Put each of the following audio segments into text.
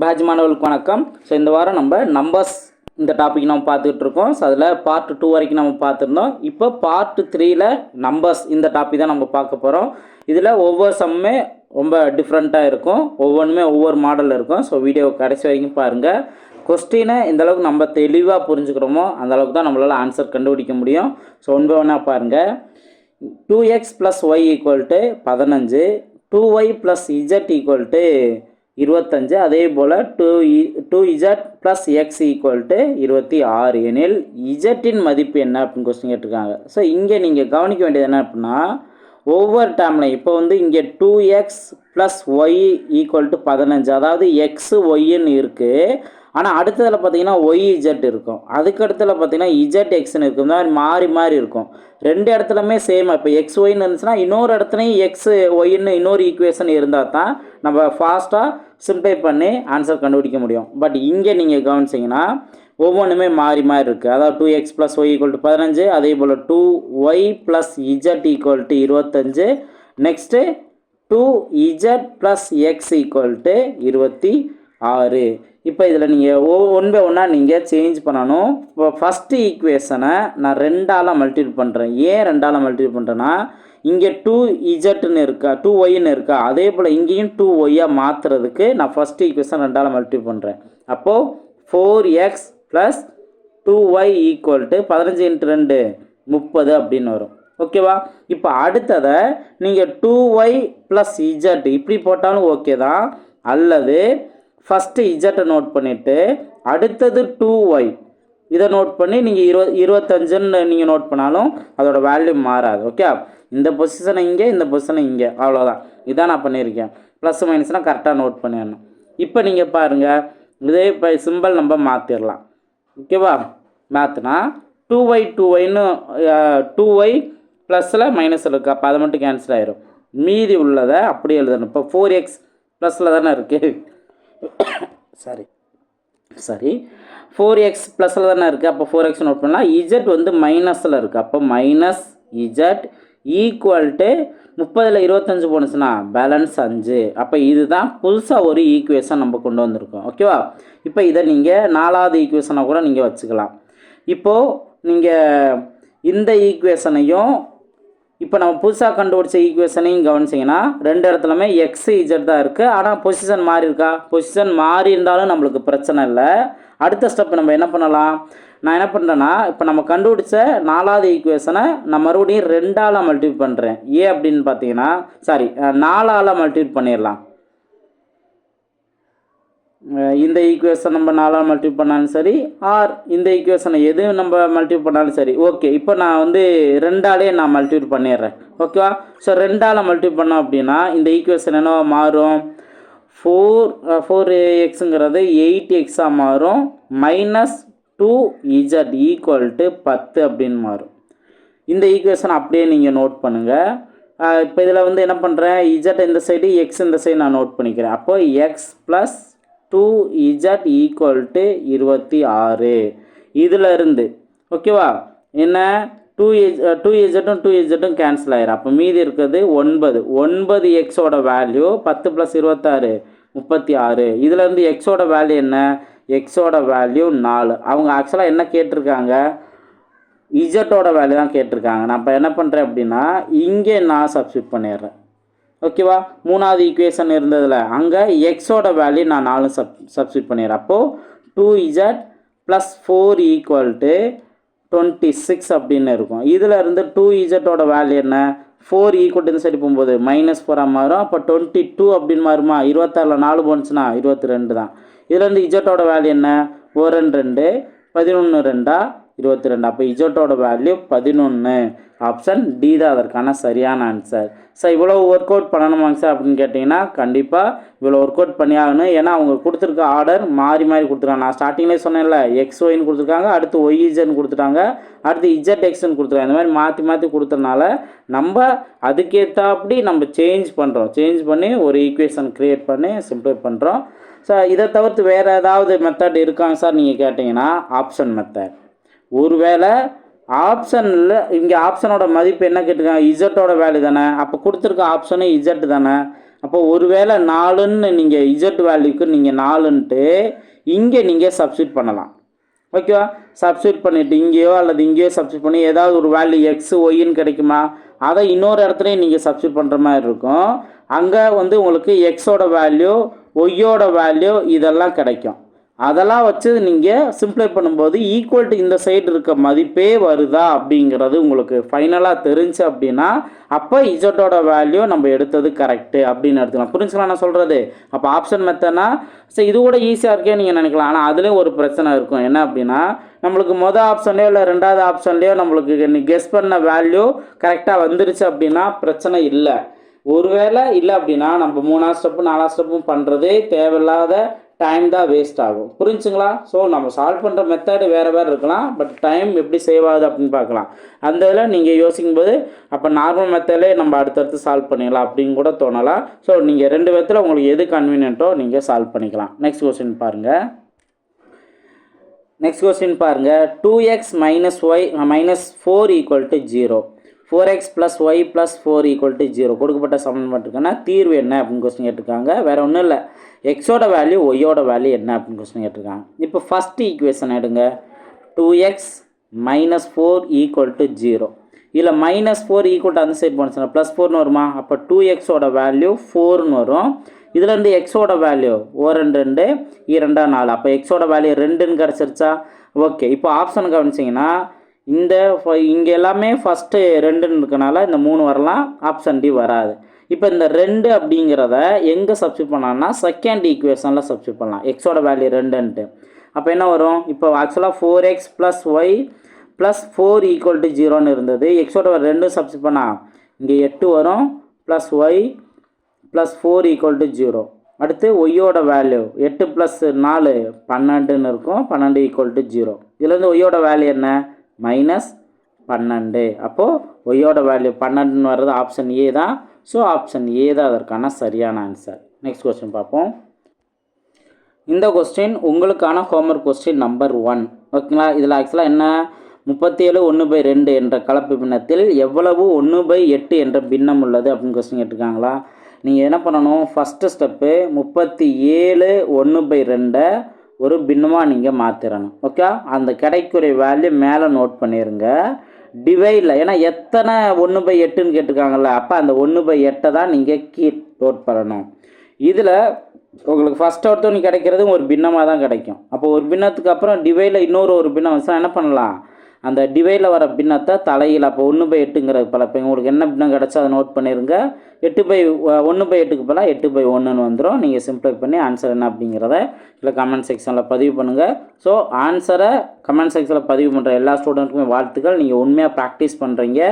Batch மாணவர்களுக்கு வணக்கம். So இந்த வாரம் நம்ம நம்பர்ஸ் இந்த டாபிக் நம்ம பார்த்துக்கிட்டு இருக்கோம். ஸோ அதில் பார்ட் 2 வரைக்கும் நம்ம பார்த்துருந்தோம். இப்போ பார்ட் 3ல் நம்பர்ஸ் இந்த டாபிக் தான் நம்ம பார்க்க போகிறோம். இதில் ஒவ்வொரு சம்மே ரொம்ப டிஃப்ரெண்ட்டாக இருக்கும், ஒவ்வொன்றுமே ஒவ்வொரு மாடலில் இருக்கும். ஸோ வீடியோ கடைசி வரைக்கும் பாருங்கள். கொஸ்டினை எந்தளவுக்கு நம்ம தெளிவாக புரிஞ்சுக்கிறோமோ அந்தளவுக்கு தான் நம்மளால் ஆன்சர் கண்டுபிடிக்க முடியும். ஸோ ஒன்று ஒன்றா பாருங்கள். 2x + y = 15, 2y + z = 25, அதே போல் 2z + x = 26 எனில் இன் மதிப்பு என்ன அப்படின்னு கொஸ்டின் கேட்டிருக்காங்க. ஸோ இங்கே நீங்கள் கவனிக்க வேண்டியது என்ன அப்படின்னா, ஒவ்வொரு டேர்ம்லையும் இப்போ வந்து இங்கே 2x + y = 15, அதாவது எக்ஸு ஒய்ன்னு இருக்குது. ஆனால் அடுத்ததில் பார்த்தீங்கன்னா YZ இருக்கும், அதுக்கு இடத்துல பார்த்தீங்கன்னா ZXன்னு இருக்கும். இந்த மாதிரி மாறி மாறி இருக்கும். ரெண்டு இடத்துலையுமே சேமாக இப்போ XYன்னு இருந்துச்சுன்னா இன்னொரு இடத்துலையும் XYன்னு இன்னொரு ஈக்குவேஷன் இருந்தால் தான் நம்ம ஃபாஸ்ட்டாக சிம்ப்ளை பண்ணி ஆன்சர் கண்டுபிடிக்க முடியும். பட் இங்கே நீங்கள் கவனிச்சிங்கன்னா ஒவ்வொன்றுமே மாறி மாறி இருக்குது. அதாவது 2x + y = 15, அதே போல் 2y + z = 25, next 2z + x = 26. இப்போ இதில் நீங்கள் ஒன் பை ஒன்றா நீங்கள் சேஞ்ச் பண்ணணும். இப்போ ஃபஸ்ட்டு ஈக்குவேஷனை நான் 2ஆல் மல்டிபிள் பண்ணுறேன். ஏன் 2ஆல் மல்டிபிள் பண்ணுறேன்னா, இங்கே 2zன்னு இருக்கா, 2yன்னு இருக்கா, அதே போல் இங்கேயும் 2yயாக மாற்றுறதுக்கு நான் ஃபஸ்ட்டு ஈக்குவேஷன் 2ஆல் மல்டிபிள் பண்ணுறேன். அப்போது 4x + 2y = 15 × 2 30 அப்படின்னு வரும். ஓகேவா? இப்போ அடுத்ததை நீங்கள் 2y + z இப்படி போட்டாலும் ஓகே தான், அல்லது ஃபஸ்ட்டு இஜட்டை நோட் பண்ணிவிட்டு அடுத்தது 2y இதை நோட் பண்ணி நீங்கள் 25ன்னு நீங்கள் நோட் பண்ணாலும் அதோட வேல்யூ மாறாது. ஓகே, இந்த பொசிஷனை இங்கே, இந்த பொசிஷனை இங்கே, அவ்வளோதான். இதான் நான் பண்ணியிருக்கேன். ப்ளஸ் மைனஸ்னால் கரெக்டாக நோட் பண்ணிடணும். இப்போ நீங்கள் பாருங்கள், இதே இப்போ சிம்பிள் நம்ம மாற்றிடலாம். ஓகேவா? மாற்றினா 2yன்னு 2y ப்ளஸில் மைனஸில் இருக்குது, அப்போ அதை மட்டும் கேன்சல் ஆகிடும். மீதி உள்ளதை அப்படி எழுதணும். இப்போ 4x ப்ளஸில் தானே இருக்குது, சரி 4x ப்ளஸில் தானே இருக்குது, அப்போ 4x நோட் பண்ணலாம். இஜட் வந்து மைனஸில் இருக்குது, அப்போ -z = 30ல் 25 போணுச்சுன்னா பேலன்ஸ் 5. அப்போ இதுதான் புதுசாக ஒரு ஈக்குவேஷன் நம்ம கொண்டு வந்திருக்கோம். ஓகேவா? இப்போ இதை நீங்கள் 4வது ஈக்குவேஷனை கூட நீங்கள் வச்சுக்கலாம். இப்போது நீங்கள் இந்த ஈக்குவேஷனையும் இப்போ நம்ம புதுசாக கண்டுபிடிச்ச ஈக்குவேஷனையும் கவனிச்சிங்கன்னா ரெண்டு இடத்துலையுமே XZ தான் இருக்குது. ஆனால் பொசிஷன் மாறி இருக்கா? பொசிஷன் மாறி இருந்தாலும் நம்மளுக்கு பிரச்சனை இல்லை. அடுத்த ஸ்டெப் நம்ம என்ன பண்ணலாம், நான் என்ன பண்ணுறேன்னா, இப்போ நம்ம கண்டுபிடிச்ச 4வது ஈக்குவேஷனை நான் மறுபடியும் 2ஆல் மல்டிபிள் பண்ணுறேன். ஏன் அப்படின்னு பார்த்தீங்கன்னா, 4ஆல் மல்டிபிள் பண்ணிடலாம். இந்த ஈக்குவேஷன் நம்ம 4ஆல் மல்டிபிள் பண்ணாலும் சரி, ஆர் இந்த ஈக்குவேஷனை எது நம்ம மல்டிபிள் பண்ணாலும் சரி. ஓகே, இப்போ நான் வந்து 2ஆலே நான் மல்டிபிள் பண்ணிடுறேன். ஓகேவா? ஸோ 2ஆல் மல்டிபிள் பண்ணோம் அப்படின்னா இந்த ஈக்குவேஷன் என்ன மாறும், 4xங்கிறது 8xஆக மாறும், -2z = 10 அப்படின்னு மாறும். இந்த ஈக்குவேஷன் அப்படியே நீங்கள் நோட் பண்ணுங்கள். இப்போ இதில் வந்து என்ன பண்ணுறேன், z இந்த சைடு, x இந்த சைடு நான் நோட் பண்ணிக்கிறேன். அப்போ x + 2z = 26. இதில் இருந்து ஓகேவா, என்ன 2zம் 2zம் கேன்சல் ஆயிரும். அப்போ மீதி இருக்கிறது 9xோட வேல்யூ 10 + 26 36. இதிலேருந்து எக்ஸோட வேல்யூ என்ன, எக்ஸோட வேல்யூ 4. அவங்க ஆக்சுவலாக என்ன கேட்டிருக்காங்க, இஜட்டோட வேல்யூ தான் கேட்டிருக்காங்க. நான் இப்போ என்ன பண்ணுறேன் அப்படின்னா, இங்கே நான் சப்ஸ்டியூட் பண்ணிடுறேன். ஓகேவா? 3வது ஈக்குவேஷன் இருந்ததில் அங்கே எக்ஸோட வேல்யூ நான் 4 சப்ஸ்டியூட் பண்ணிடுறேன். அப்போது 2z + 4 = 26 அப்படின்னு இருக்கும். இதில் இருந்து 2zோட வேல்யூ என்ன, 4 = இந்த சைடு போகும்போது -4 மாறும். அப்போ 22 அப்படின்னு மாறுமா, 26ல் 4 போனுச்சுன்னா 22 தான். இதுலேருந்து இஜட்டோட வேல்யூ என்ன, 4 2 2 11 2 22. அப்போ இஜட்டோட வேல்யூ 11. ஆப்ஷன் டி தான் அதற்கான சரியான ஆன்சர். சார் இவ்வளோ ஒர்க் அவுட் பண்ணணுமாங்க சார் அப்படின்னு கேட்டிங்கன்னா, கண்டிப்பாக இவ்வளோ ஒர்க் அவுட் பண்ணி ஆகணும். ஏன்னா அவங்க கொடுத்துருக்க ஆர்டர் மாறி மாறி கொடுத்துருக்காங்க. நான் ஸ்டார்டிங்லேயே சொன்னேன்ல, XYன்னு கொடுத்துருக்காங்க, அடுத்து YZன்னு கொடுத்துட்டாங்க, அடுத்து ZXன்னு கொடுத்துருக்காங்க. இந்த மாதிரி மாற்றி மாற்றி கொடுத்ததுனால நம்ம அதுக்கேற்றாப்படி நம்ம சேஞ்ச் பண்ணி ஒரு ஈக்குவேஷன் க்ரியேட் பண்ணி சிம்பிளை பண்ணுறோம். சார் இதை தவிர்த்து வேறு ஏதாவது மெத்தட் இருக்காங்க சார் நீங்கள் கேட்டிங்கன்னா, ஆப்ஷன் மெத்தட். ஒருவேளை ஆப்ஷனில் இங்கே ஆப்ஷனோட மதிப்பு என்ன கேட்டிருக்காங்க, இஜட்டோட வேல்யூ தானே, அப்போ கொடுத்துருக்க ஆப்ஷனு இஜட் தானே. அப்போ ஒருவேளை 4ன்னு நீங்கள் இசட் வேல்யூக்கு நீங்கள் 4ன்ட்டு இங்கே நீங்கள் சப்ஸ்டியூட் பண்ணலாம். ஓகேவா? சப்ஸ்டியூட் பண்ணிவிட்டு இங்கேயோ அல்லது இங்கேயோ சப்ஸ்டியூட் பண்ணி ஏதாவது ஒரு வேல்யூ எக்ஸ் ஒய்ன்னு கிடைக்குமா, அதை இன்னொரு இடத்துலையும் நீங்கள் சப்ஸ்டியூட் பண்ணுற மாதிரி இருக்கும். அங்கே உங்களுக்கு எக்ஸோட வேல்யூ ஒய்யோட வேல்யூ இதெல்லாம் கிடைக்கும். அதெல்லாம் வச்சு நீங்கள் சிம்ப்ளை பண்ணும்போது ஈக்குவல் டு இந்த சைடு இருக்க மதிப்பே வருதா அப்படிங்கிறது உங்களுக்கு ஃபைனலாக தெரிஞ்சு அப்படின்னா அப்போ இசட்டோட வேல்யூ நம்ம எடுத்தது கரெக்டு அப்படின்னு எடுத்துக்கலாம். புரிஞ்சுக்கலாம் நான் சொல்கிறது? அப்போ ஆப்ஷன் மெத்தட்னா சரி இது கூட ஈஸியாக இருக்கே நீங்கள் நினைக்கலாம். ஆனால் அதுலேயும் ஒரு பிரச்சனை இருக்கும். என்ன அப்படின்னா நம்மளுக்கு மொதல் ஆப்ஷன்லையோ இல்லை ரெண்டாவது ஆப்ஷன்லையோ நம்மளுக்கு கெஸ் பண்ண வேல்யூ கரெக்டாக வந்துருச்சு அப்படின்னா பிரச்சனை இல்லை. ஒருவேளை இல்லை அப்படின்னா நம்ம 3ஆவது ஸ்டெப்பு 4ஆவது ஸ்டெப்பும் பண்ணுறதே தேவையில்லாத டைம் தான் வேஸ்ட் ஆகும். புரிஞ்சுங்களா? ஸோ நம்ம சால்வ் பண்ணுற மெத்தடு வேறு இருக்கலாம். பட் டைம் எப்படி சேவ் ஆகுது அப்படின்னு பார்க்கலாம். அந்த இதில் நீங்கள் யோசிக்கும்போது அப்போ நார்மல் மெத்தட்லேயே நம்ம அடுத்தடுத்து சால்வ் பண்ணிக்கலாம் அப்படின்னு கூட தோணலாம். ஸோ நீங்கள் 2 விதத்தில் உங்களுக்கு எது கன்வீனியன்ட்டோ நீங்கள் சால்வ் பண்ணிக்கலாம். நெக்ஸ்ட் கொஸ்டின் பாருங்கள். 2x minus y minus 4 equal to 0. 4x plus y plus 4 equal to 0 கொடுக்கப்பட்ட சமன்பாடு இருக்குன்னா தீர்வு என்ன அப்படின்னு கொஸ்டின் கேட்டிருக்காங்க. வேறு ஒன்றும் இல்லை, எக்ஸோட வேல்யூ ஒய்யோட வேல்யூ என்ன அப்படின்னு கொஸ்டின் கேட்டிருக்காங்க. இப்போ ஃபஸ்ட்டு ஈக்குவேஷன் எடுங்க. 2x minus 4 equal to 0. இதில் -4 ஈக்குவல் டு அந்த சைட் போனுச்சுன்னா +4ன்னு வருமா? அப்போ 2xோட வேல்யூ 4ன்னு வரும். இதுலேருந்து எக்ஸோட வேல்யூ 2 2 2 4. அப்போ எக்ஸோட வேல்யூ 2ன்னு கிடச்சிருச்சா? ஓகே. இப்போ ஆப்ஷன் கவனிச்சிங்கன்னா இங்கே எல்லாமே ஃபஸ்ட்டு 2ன்னு இருக்கனால இந்த 3 வரலாம், ஆப்ஷன் டி வராது. இப்போ இந்த 2 அப்படிங்கிறத எங்கே சப்ஸ்டியூட் பண்ணலாம்னா செகண்ட் ஈக்குவேஷனில் சப்ஸ்டியூட் பண்ணலாம். எக்ஸோட வேல்யூ 2ன்ட்டு அப்போ என்ன வரும்? இப்போ ஆக்சுவலாக 4x + y + 4 = 0ன்னு இருந்தது. எக்ஸோட 2 சப்ஸ்டியூட் பண்ணால் இங்கே 8 வரும் ப்ளஸ் y + 4 = 0. அடுத்து ஒய்யோட வேல்யூ 8 + 4 12ன்னு இருக்கும். 12 = 0. இதுலேருந்து ஒய்யோட வேல்யூ என்ன? -12. அப்போது ஒய்யோட வேல்யூ 12ன்னு வர்றது ஆப்ஷன் ஏ தான். ஸோ ஆப்ஷன் ஏ தான் அதற்கான சரியான ஆன்சர். நெக்ஸ்ட் கொஸ்டின் பார்ப்போம். இந்த கொஸ்டின் உங்களுக்கான ஹோம்ஒர்க் கொஸ்டின் நம்பர் 1. ஓகேங்களா? இதில் ஆக்சுவலாக என்ன 37 1/2 என்ற கலப்பு பின்னத்தில் எவ்வளவு 1/8 என்ற பின்னம் உள்ளது அப்படின்னு கொஸ்டின் கேட்டிருக்காங்களா? நீங்கள் என்ன பண்ணணும்? ஃபஸ்ட்டு ஸ்டெப்பு 37 1/2 ஒரு பின்னமாக நீங்கள் மாற்றிடணும். ஓகே? அந்த கிடைக்குரிய வேல்யூ மேலே நோட் பண்ணிடுங்க. டிவைடில் ஏன்னா எத்தனை 1/8ன்னு கேட்டிருக்காங்கல்ல, அப்போ அந்த 1/8 தான் நீங்கள் நோட் பண்ணணும். இதில் உங்களுக்கு ஃபஸ்ட் ஒருத்தவங்க கிடைக்கிறது ஒரு பின்னமாக தான் கிடைக்கும். அப்போ ஒரு பின்னத்துக்கு அப்புறம் டிவைடில் இன்னொரு பின்னம் வச்சா என்ன பண்ணலாம்? அந்த டிவைடில் வர பின்னத்தை தலையில் அப்போ 1/8ங்கிறது பல. இப்போ உங்களுக்கு என்ன பின்னம் கிடச்சா அதை நோட் பண்ணிடுங்க. 1/8க்கு பதிலாக 8/1ன்னு வந்துடும். நீங்கள் சிம்ப்ளை பண்ணி ஆன்சர் என்ன அப்படிங்கிறத இல்லை கமெண்ட் செக்ஷனில் பதிவு பண்ணுங்கள். ஸோ ஆன்சரை கமெண்ட் செக்ஷனில் பதிவு பண்ணுற எல்லா ஸ்டூடெண்ட்டுக்குமே வாழ்த்துக்கள். நீங்கள் உண்மையாக ப்ராக்டிஸ் பண்ணுறீங்க,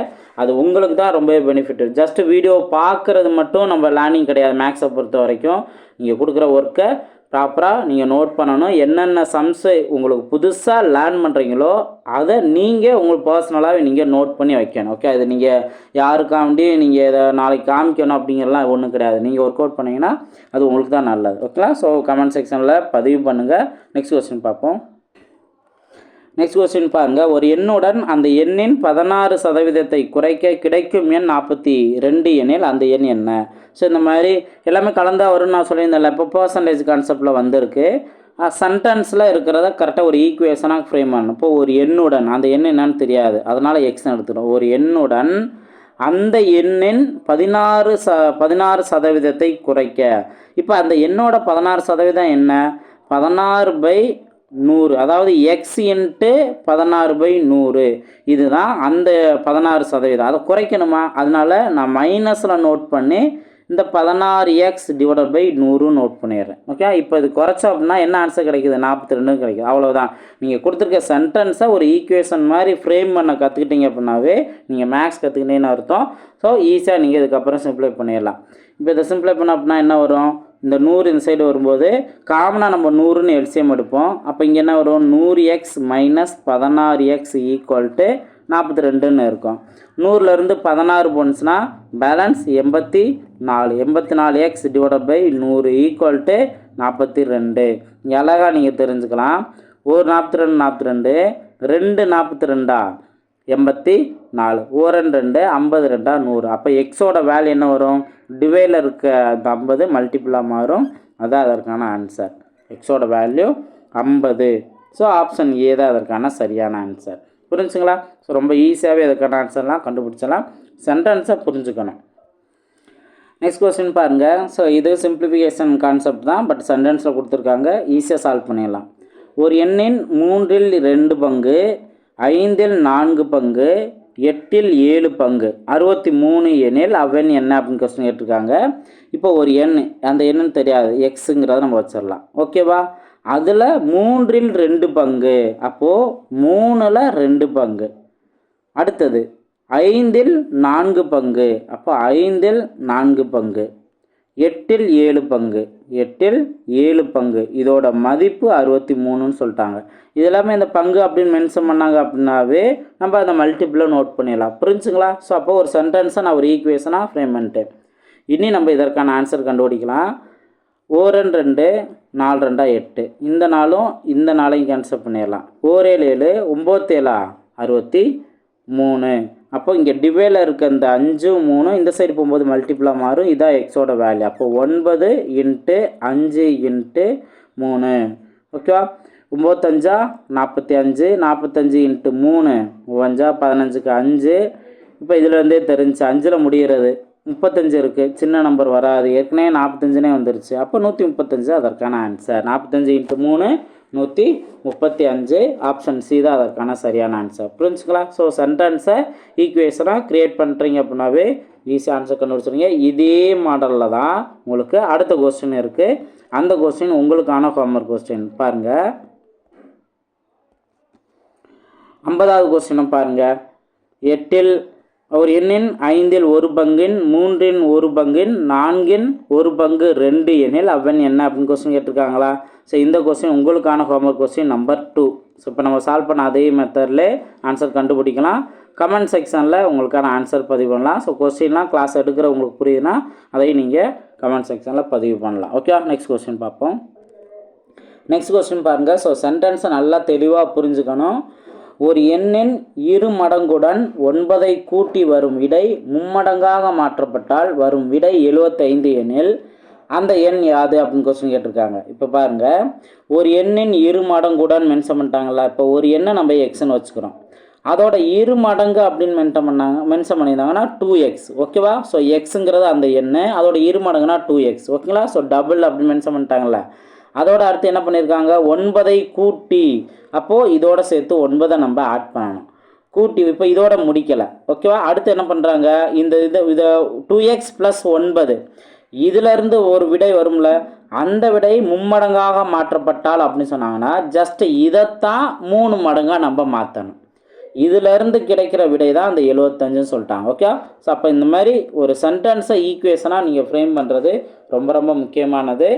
அது உங்களுக்கு தான் ரொம்பவே பெனிஃபிட். ஜஸ்ட்டு வீடியோ பார்க்குறது மட்டும் நம்ம லேர்னிங் கிடையாது. மேக்ஸை பொறுத்த வரைக்கும் நீங்கள் கொடுக்குற ஒர்க்கை ப்ராப்பராக நீங்கள் நோட் பண்ணணும். என்னென்ன சம்ஸு உங்களுக்கு புதுசாக லேர்ன் பண்ணுறீங்களோ அதை நீங்கள் உங்களுக்கு பர்சனலாகவே நீங்கள் நோட் பண்ணி வைக்கணும். ஓகே? அது நீங்கள் யாருக்காண்டி நீங்கள் இதை நாளைக்கு காமிக்கணும் அப்படிங்கிறலாம் ஒன்றும் கிடையாது. நீங்கள் ஒர்க் அவுட் பண்ணிங்கன்னா அது உங்களுக்கு தான் நல்லது. ஓகேங்களா? ஸோ கமெண்ட் செக்ஷனில் பதிவு பண்ணுங்கள். நெக்ஸ்ட் கொஸ்டின் பார்ப்போம். நெக்ஸ்ட் கொஸ்டின் பாருங்கள். ஒரு எண்ணுடன் அந்த எண்ணின் 16% குறைக்க கிடைக்கும் எண் 42 எனில் அந்த எண் என்ன? ஸோ இந்த மாதிரி எல்லாமே கலந்தால் வரும்னு நான் சொல்லியிருந்தேன்ல. இப்போ பர்சன்டேஜ் கான்செப்டில் வந்திருக்கு. சென்டென்ஸில் இருக்கிறத கரெக்டாக ஒரு ஈக்குவேஷனாக ஃப்ரேம் பண்ணணும். இப்போ ஒரு எண்ணுடன் அந்த எண் என்னன்னு தெரியாது, அதனால் எக்ஸ்ன்னு எடுத்துடும். ஒரு எண்ணுடன் அந்த எண்ணின் 16% குறைக்க. இப்போ அந்த எண்ணோட 16% என்ன? 16/100. அதாவது எக்ஸ் இன்ட்டு 16/100. இதுதான் அந்த 16%. அதை குறைக்கணுமா? அதனால் நான் மைனஸில் நோட் பண்ணி இந்த 16x / 100 நோட் பண்ணிடுறேன். ஓகே? இப்போ இது குறைச்சோம் அப்படின்னா என்ன ஆன்சர் கிடைக்குது? 42 கிடைக்குது. அவ்வளோதான். நீங்கள் கொடுத்துருக்க சென்டென்ஸை ஒரு ஈக்குவேஷன் மாதிரி ஃப்ரேம் பண்ண கற்றுக்கிட்டீங்க அப்படின்னாவே நீங்கள் மேக்ஸ் கற்றுக்கிட்டேன்னு அர்த்தம். ஸோ ஈஸியாக நீங்கள் இதுக்கப்புறம் சிம்ப்ளை பண்ணிடலாம். இப்போ இதை சிம்ப்ளை பண்ண அப்படின்னா என்ன வரும்? இந்த 100 இந்த சைடு வரும்போது காமனாக நம்ம 100ன்னு எல்சிஎம் எடுப்போம். அப்போ இங்கே என்ன வரும்? 100x - 16x = 42ன்னு இருக்கும். 100லேருந்து 16 போனுச்சுன்னா பேலன்ஸ் 84. 84x / 100 = 42. அழகாக நீங்கள் தெரிஞ்சுக்கலாம். ஒரு 42 42 2 42 84. ஓரன் 2 50 2 100. அப்போ எக்ஸோட வேல்யூ என்ன வரும்? டிவைடில் இருக்க அந்த 50 மல்டிபிளாக மாறும். அதான் அதற்கான ஆன்சர். எக்ஸோட வேல்யூ 50. ஸோ ஆப்ஷன் ஏ தான் அதற்கான சரியான ஆன்சர். புரிஞ்சுங்களா? ஸோ ரொம்ப ஈஸியாகவே அதற்கான ஆன்சர்லாம் கண்டுபிடிச்சலாம். சென்டென்ஸை புரிஞ்சுக்கணும். நெக்ஸ்ட் கொஸ்டின் பாருங்கள். ஸோ இது சிம்பிளிஃபிகேஷன் கான்செப்ட் தான், பட் சென்டென்ஸில் கொடுத்துருக்காங்க. ஈஸியாக சால்வ் பண்ணிடலாம். ஒரு எண்ணின் 3 2 பங்கு, 5 4 பங்கு, 8 7 பங்கு 63 எண்ணில் அவ்வெண் என்ன அப்படின்னு கொஸ்டின் கேட்டிருக்காங்க. இப்போ ஒரு எண், அந்த எண்ணுன்னு தெரியாது, எக்ஸுங்கிறத நம்ம வச்சிடலாம். ஓகேவா? அதில் 3 2 பங்கு, அப்போது 3 2 பங்கு. அடுத்தது 5 4 பங்கு, அப்போ 5 4 பங்கு. 8 7 பங்கு, 8 7 பங்கு. இதோட மதிப்பு 63ன்னு சொல்லிட்டாங்க. இது எல்லாமே இந்த பங்கு அப்படின்னு மென்ஷன் பண்ணாங்க அப்படின்னாவே நம்ம அந்த மல்டிப்பிளில் நோட் பண்ணிடலாம். புரிஞ்சுங்களா? ஸோ அப்போ ஒரு சென்டென்ஸை நான் ஒரு ஈக்குவேஷனாக ஃப்ரேம் பண்ணிட்டேன். இனி நம்ம இதற்கான ஆன்சர் கண்டுபிடிக்கலாம். ஓரன் 2 4 2 8. இந்த நாளும் இந்த நாளையும் கேன்சல் பண்ணிடலாம். 4 7 9 7 63. அப்போ இங்கே டிவைடில் இருக்க இந்த 5 3 இந்த சைடு போகும்போது மல்டிப்ளாக மாறும். இதான் எக்ஸோட வேல்யூ. அப்போ 9 × 5 × 3. ஓகேவா? 9 45, 45 × 3 5 15க்கு 5. இப்போ இதில் தெரிஞ்சு 5ல் முடிகிறது. 35 இருக்குது, சின்ன நம்பர் வராது. ஏற்கனவே 45னே வந்துருச்சு. அப்போ 135 அதற்கான ஆன்சர். 45 × 3 135. ஆப்ஷன் சி தான் அதற்கான சரியான ஆன்சர். புரிஞ்சுக்கலாம்? ஸோ சென்டென்ஸை ஈக்குவேஷனாக க்ரியேட் பண்ணுறீங்க அப்படின்னாவே ஈஸியாக ஆன்சர் கண்டுபிடிச்சிருங்க. இதே மாடலில் தான் உங்களுக்கு அடுத்த கொஸ்டின் இருக்குது. அந்த கொஸ்டின் உங்களுக்கான ஹோம்ஒர்க் கொஸ்டின். பாருங்கள், 50வது கொஸ்டினும் பாருங்கள். 8 ஒரு எண்ணின் 5 1 பங்கின் 3 1 பங்கின் 4 1 பங்கு 2 எண்ணில் அவ்வெண் என்ன அப்படின்னு கொஸ்டின் கேட்டிருக்காங்களா? ஸோ இந்த கொஸ்டின் உங்களுக்கான ஹோம்ஒர்க் கொஸ்டின் நம்பர் 2. ஸோ இப்போ நம்ம சால்வ் பண்ண அதே மெத்தடில் ஆன்சர் கண்டுபிடிக்கலாம். கமெண்ட் செக்ஷனில் உங்களுக்கான ஆன்சர் பதிவு பண்ணலாம். ஸோ கொஸ்டின்லாம் கிளாஸ் எடுக்கிற உங்களுக்கு புரியுதுன்னா அதையும் நீங்கள் கமெண்ட் செக்ஷனில் பதிவு பண்ணலாம். ஓகே, நெக்ஸ்ட் கொஸ்டின் பார்ப்போம். நெக்ஸ்ட் கொஸ்டின் பாருங்கள். ஸோ சென்டென்ஸை நல்லா தெளிவாக புரிஞ்சுக்கணும். ஒரு எண்ணின் 2 மடங்குடன் 9ஐ கூட்டி வரும் விடை மும்மடங்காக மாற்றப்பட்டால் வரும் விடை 75 எனில் அந்த எண் யாது அப்படின்னு கொஸ்டின் கேட்டிருக்காங்க. இப்போ பாருங்கள், ஒரு எண்ணின் 2 மடங்குடன் மென்ஷன் பண்ணிட்டாங்களா? இப்போ ஒரு எண்ணை நம்ம எக்ஸ்ன்னு வச்சுக்கிறோம். அதோட 2 மடங்கு அப்படின்னு மென்ஷன் பண்ணியிருந்தாங்கன்னா 2x. ஓகேவா? ஸோ எக்ஸுங்கிறது அந்த எண்ணு, அதோட 2 மடங்குனா 2x. ஓகேங்களா? ஸோ டபுள் அப்படின்னு மென்ஷன் பண்ணிட்டாங்களே. அதோட அடுத்து என்ன பண்ணியிருக்காங்க? 9ஐ கூட்டி, அப்போது இதோட சேர்த்து 9ஐ நம்ம ஆட் பண்ணணும். கூட்டி இப்போ இதோட முடிக்கலை. ஓகேவா? அடுத்து என்ன பண்ணுறாங்க? இதை 2x + 9 இதிலேருந்து ஒரு விடை வரும்ல, அந்த விடை மும்மடங்காக மாற்றப்பட்டால் அப்படின்னு சொன்னாங்கன்னா ஜஸ்ட் இதைத்தான் 3 மடங்காக நம்ம மாற்றணும். இதிலேருந்து கிடைக்கிற விடை தான் அந்த 75ன்னு சொல்லிட்டாங்க. ஓகே? ஸோ அப்போ இந்த மாதிரி ஒரு சென்டென்ஸை ஈக்குவேஷனாக நீங்கள் ஃப்ரேம் பண்ணுறது ரொம்ப ரொம்ப முக்கியமானது.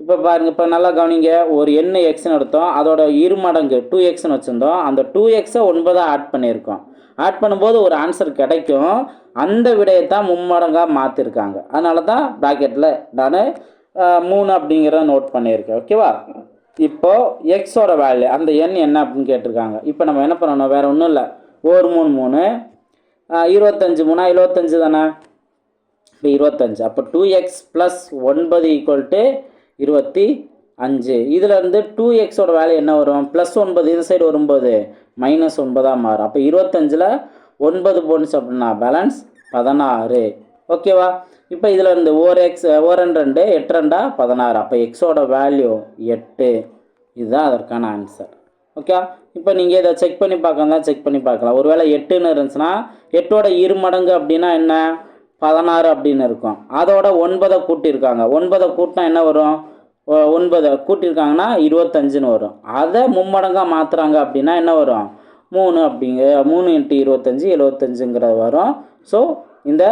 இப்போ பாருங்கள், இப்போ நல்லா கவனிங்க. ஒரு எண்ணு எக்ஸ்ன்னு எடுத்தோம், அதோட 2 மடங்கு 2xன்னு வச்சுருந்தோம். அந்த 2xை 9 ஆட் பண்ணியிருக்கோம். ஆட் பண்ணும்போது ஒரு ஆன்சர் கிடைக்கும். அந்த விடையை தான் மும்மடங்காக மாற்றிருக்காங்க. அதனால தான் ப்ராக்கெட்டில் நான் 3 அப்படிங்கிறத நோட் பண்ணியிருக்கேன். ஓகேவா? இப்போது எக்ஸோட வேல்யூ அந்த எண் என்ன அப்படின்னு கேட்டிருக்காங்க. இப்போ நம்ம என்ன பண்ணணும்? வேறு ஒன்றும் இல்லை. 1 3 3 25 3 25 தானே? இப்போ 25. அப்போ 2x + 9 = 25. இதிலேருந்து 2xோட வேல்யூ என்ன வரும்? +9 இந்த சைடு வரும்போது -9ஆக மாறும். அப்போ 25ல் 9 போனுச்சு அப்படின்னா பேலன்ஸ் 16. ஓகேவா? இப்போ இதில் இருந்து 4x 4 2 8 2 16. அப்போ எக்ஸோட வேல்யூ 8. இதுதான் அதற்கான ஆன்சர். ஓகே, இப்போ நீங்கள் இதை செக் பண்ணி பார்க்கலாம். செக் பண்ணி பார்க்கலாம். ஒருவேளை 8ன்னு இருந்துச்சுன்னா 8ஓட 2 மடங்கு அப்படின்னா என்ன? 16 அப்படின்னு இருக்கும். அதோட 9ஐ கூட்டியிருக்காங்க. 9ஐ கூட்டினா என்ன வரும்? 9 கூட்டியிருக்காங்கன்னா 25ன்னு வரும். அதை மும்மடங்காக மாற்றுறாங்க அப்படின்னா என்ன வரும்? 3 அப்படிங்கிற 3 × 25 75ங்கிறது வரும். ஸோ இந்த